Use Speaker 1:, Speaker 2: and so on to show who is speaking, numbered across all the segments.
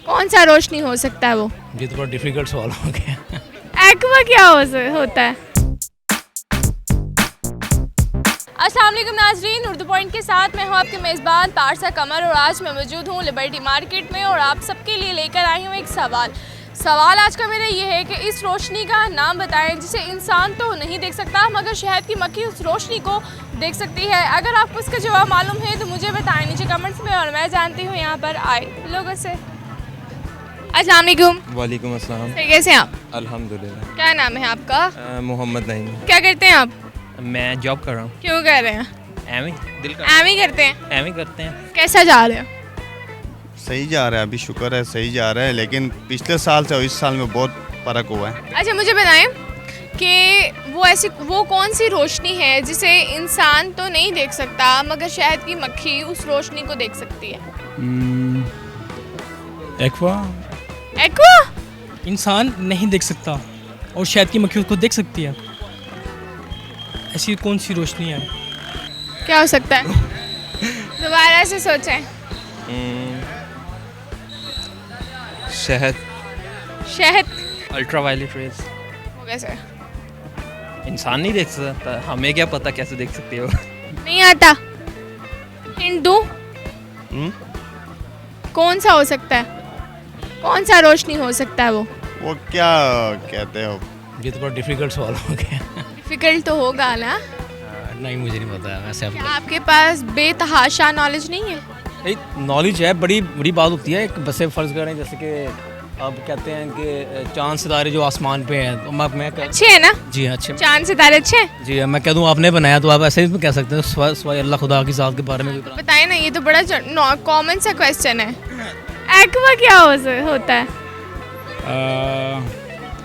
Speaker 1: कौन सा रोशनी हो सकता है वो?
Speaker 2: ये तो बड़ा डिफिकल्ट सवाल हो गया।
Speaker 1: एक्वा क्या होता है? अस्सलाम वालेकुम नाज़रीन, उर्दू पॉइंट के साथ मैं हूँ आपके मेज़बान पारसा कमर और आज मैं मौजूद हूँ लिबर्टी मार्केट में और आप सबके लिए लेकर आई हूँ एक सवाल आज का मेरा ये है कि इस रोशनी का नाम बताएं जिसे इंसान तो नहीं देख सकता मगर शहद की मक्खी उस रोशनी को देख सकती है। अगर आपको इसका जवाब मालूम है तो मुझे बताएं नीचे कमेंट्स में और मैं जानती हूँ यहाँ पर आए लोगों से। अस्सलाम वालेकुम।
Speaker 3: वालेकुम अस्सलाम।
Speaker 1: कैसे हैं आप?
Speaker 3: अल्हम्दुलिल्लाह।
Speaker 1: क्या नाम है आपका?
Speaker 3: मोहम्मद नईम।
Speaker 1: क्या करते हैं आप?
Speaker 3: मैं जॉब कर रहा हूँ।
Speaker 1: क्यों कर रहे हैं?
Speaker 3: एम दिल का
Speaker 1: एम ही करते हैं?
Speaker 3: एम करते हैं।
Speaker 1: कैसा जा रहे हो?
Speaker 4: सही जा रहा है, अभी शुक्र है सही जा रहा है, लेकिन पिछले साल से और इस साल में बहुत फ़र्क हुआ है।
Speaker 1: अच्छा मुझे बताएं कि वो कौन सी रोशनी है जिसे इंसान तो नहीं देख सकता मगर शहद की मक्खी उस रोशनी को देख सकती है?
Speaker 2: एक्वा।
Speaker 1: एक्वा?
Speaker 5: इंसान नहीं देख सकता और शहद की मक्खी उसको देख सकती है। ऐसी कौन सी रोशनी है?
Speaker 1: क्या हो सकता है? दोबारा से सोचें। शहद
Speaker 3: अल्ट्रावायलेट रेज।
Speaker 1: वो कैसे?
Speaker 3: इंसान नहीं देख सकता, हमें क्या पता कैसे देख सकते हो।
Speaker 1: नहीं आता। हिंट दूं? कौन सा हो सकता है? कौन सा रोशनी हो सकता है वो
Speaker 4: क्या कहते हो?
Speaker 2: ये तो बड़ा डिफिकल्ट सवाल हो गया।
Speaker 1: डिफिकल्ट तो होगा ना?
Speaker 2: नहीं मुझे नहीं पता वैसे।
Speaker 1: क्या आपके पास बेतहाशा नॉलेज नहीं है?
Speaker 2: नॉलेज है, बड़ी बड़ी बात होती है। एक बसे फ़र्ज़ करें जैसे कि अब कहते हैं कि चांद सितारे जो आसमान पे हैं तो मैं
Speaker 1: अच्छे है ना?
Speaker 2: जी हाँ अच्छे।
Speaker 1: चांद सितारे अच्छे हैं?
Speaker 2: जी हाँ, मैं कह दूँ आपने बनाया तो आप ऐसे भी कह सकते हैं। स्वाय अल्लाह खुदा की ज़ात के बारे में भी
Speaker 1: बताए ना, ये तो बड़ा कॉमन सा क्वेश्चन है। एक्वा क्या होता है?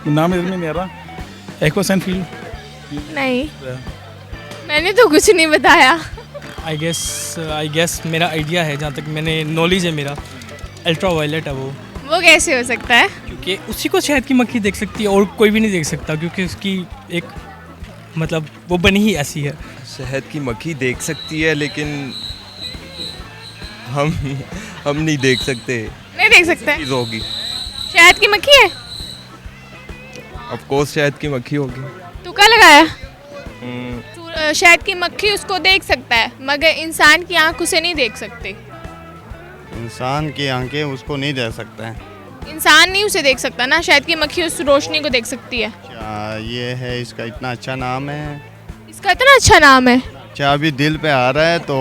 Speaker 6: नाम इसमें नहीं आ रहा। Aqua field.
Speaker 1: नहीं, मैंने तो कुछ नहीं बताया।
Speaker 5: आई गेस मेरा आइडिया है, जहाँ तक मैंने नॉलेज है मेरा, अल्ट्रावायलेट है वो
Speaker 1: कैसे हो सकता है?
Speaker 5: क्योंकि उसी को शहद की मक्खी देख सकती है और कोई भी नहीं देख सकता, क्योंकि उसकी एक मतलब वो बनी ही ऐसी है।
Speaker 3: शहद की मक्खी देख सकती है लेकिन हम नहीं देख सकते।
Speaker 1: नहीं देख सकते?
Speaker 3: चीज़ होगी।
Speaker 1: शहद की मक्खी है?
Speaker 3: ऑफ कोर्स शहद की मक्खी होगी।
Speaker 1: तू क्या लगाया? शहद की मक्खी उसको देख सकता है मगर इंसान की आंख उसे नहीं देख सकती।
Speaker 4: इंसान की आंखें उसको नहीं देख सकते हैं।
Speaker 1: इंसान नहीं उसे देख सकता ना, शहद की मक्खी उस रोशनी को देख सकती है।
Speaker 4: क्या ये है? इसका इतना अच्छा नाम है।
Speaker 1: इसका इतना अच्छा नाम है?
Speaker 4: अच्छा अभी दिल पे आ रहा है तो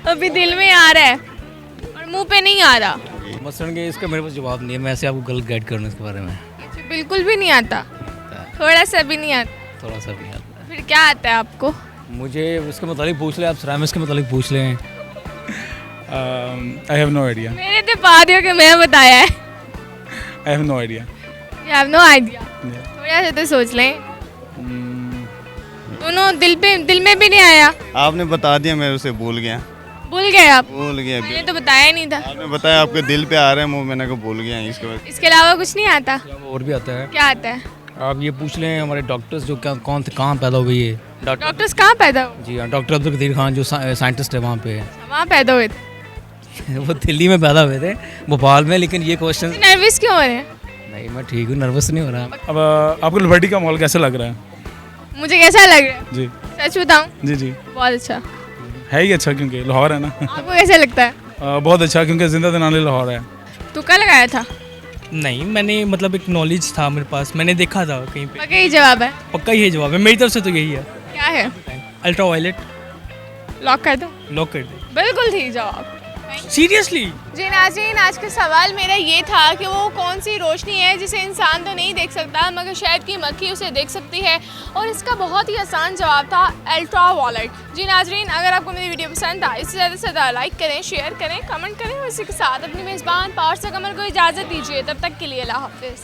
Speaker 1: अभी दिल में आ रहा है और मुंह पे नहीं आ रहा।
Speaker 2: मसलन कि इसका मेरे पास जवाब नहीं है, मैं ऐसे आपको गलत गाइड करूँ इसके बारे में।
Speaker 1: बिल्कुल भी नहीं आता? थोड़ा सा भी नहीं आता?
Speaker 2: थोड़ा सा भी नहीं आता।
Speaker 1: फिर क्या आता है आपको?
Speaker 2: मुझे इसके मुतालिक पूछ ले, आप सरामिस के मुतालिक पूछ लें।
Speaker 6: I have no idea.
Speaker 1: मेरे तो पा दियो कि मैं बताया है।
Speaker 6: I have no idea.
Speaker 1: You have no idea? थोड़ा सा तो सोच लें। दोनों दिल में भी नहीं आया?
Speaker 4: आपने बता दिया, मैं उसे भूल गया।
Speaker 1: भूल गए आप?
Speaker 4: भूल गया।
Speaker 1: मैंने तो बताया नहीं था।
Speaker 4: आपने बताया आपके दिल पे आ रहा है, मुंह मैंने को भूल गया इसके बाद।
Speaker 1: इसके अलावा कुछ नहीं आता?
Speaker 2: और भी आता है।
Speaker 1: क्या आता है?
Speaker 2: आप ये पूछ लें हमारे डॉक्टर्स जो कौन थे, कहाँ पैदा हुए ये
Speaker 1: डॉक्टर्स कहाँ पैदा हुए?
Speaker 2: जी हाँ, डॉक्टर अब्दुल कदीर खान जो साइंटिस्ट है वहाँ पे
Speaker 1: वहाँ पैदा हुए थे?
Speaker 2: वो दिल्ली में पैदा हुए थे, भोपाल में। लेकिन ये क्वेश्चन
Speaker 1: नर्वस क्यों हो रहे हैं?
Speaker 2: नहीं, मैं ठीक हूँ, नर्वस नहीं हो रहा।
Speaker 6: अब आपको लिबर्टी का माहौल कैसा लग रहा है?
Speaker 1: मुझे कैसा लग रहा है?
Speaker 6: जी
Speaker 1: सच बताऊँ?
Speaker 6: जी
Speaker 1: बहुत अच्छा।
Speaker 6: है ही अच्छा, क्योंकि लाहौर है ना।
Speaker 1: आपको कैसा लगता है?
Speaker 6: बहुत अच्छा, क्योंकि जिंदा दिनाने लाहौर है।
Speaker 1: तू क्या लगाया था?
Speaker 5: नहीं, मैंने मतलब एक नॉलेज था मेरे पास, मैंने देखा था कहीं पे।
Speaker 1: पक्का यही जवाब है?
Speaker 5: पक्का यही जवाब है मेरी तरफ से, तो यही है।
Speaker 1: क्या है?
Speaker 5: अल्ट्रावायलेट।
Speaker 1: लॉक कर दो?
Speaker 5: लॉक कर दे।
Speaker 1: बिल्कुल ठीक जवाब।
Speaker 5: सीरियसली?
Speaker 1: जी नाज़रीन, आज का सवाल मेरा ये था कि वो कौन सी रोशनी है जिसे इंसान तो नहीं देख सकता मगर शहद की मक्खी उसे देख सकती है, और इसका बहुत ही आसान जवाब था अल्ट्रावायलेट। जी नाज़रीन, अगर आपको मेरी वीडियो पसंद आए इससे ज़्यादा से ज़्यादा लाइक करें, शेयर करें, कमेंट करें और इसी के साथ अपनी मेज़बान पारसा कमर को इजाज़त दीजिए। तब तक के लिए अल्लाह हाफ़िज़।